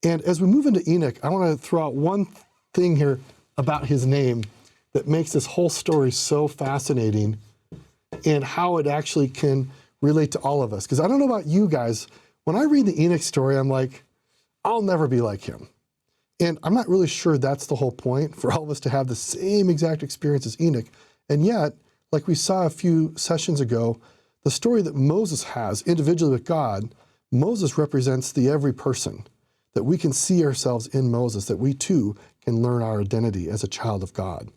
And as we move into Enoch, I want to throw out one thing here about his name that makes this whole story so fascinating and how it actually can relate to all of us. Because I don't know about you guys, when I read the Enoch story, I'm like, I'll never be like him. And I'm not really sure that's the whole point, for all of us to have the same exact experience as Enoch. And yet, like we saw a few sessions ago, the story that Moses has individually with God, Moses represents the every person, that we can see ourselves in Moses, that we too can learn our identity as a child of God.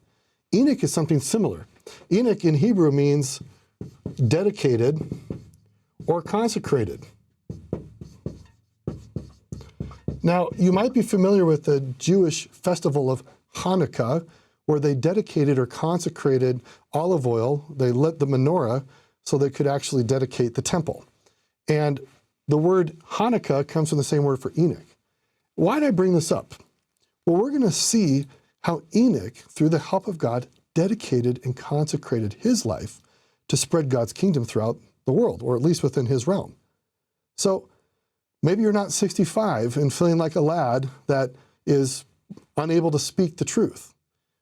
Enoch is something similar. Enoch in Hebrew means dedicated or consecrated. Now, you might be familiar with the Jewish festival of Hanukkah, where they dedicated or consecrated olive oil. They lit the menorah so they could actually dedicate the temple. And the word Hanukkah comes from the same word for Enoch. Why did I bring this up? Well, we're going to see how Enoch, through the help of God, dedicated and consecrated his life to spread God's kingdom throughout the world, or at least within his realm. So maybe you're not 65 and feeling like a lad that is unable to speak the truth.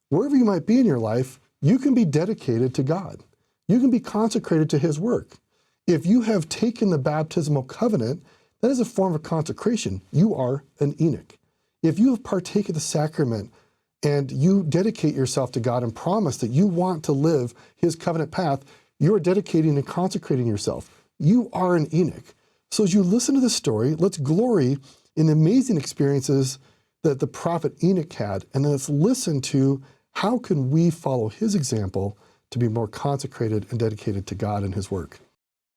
Wherever you might be in your life, you can be dedicated to God. You can be consecrated to his work. If you have taken the baptismal covenant, that is a form of consecration. You are an Enoch. If you have partaken the sacrament and you dedicate yourself to God and promise that you want to live his covenant path, you are dedicating and consecrating yourself. You are an Enoch. So as you listen to this story, let's glory in the amazing experiences that the prophet Enoch had, and then let's listen to how can we follow his example to be more consecrated and dedicated to God and his work.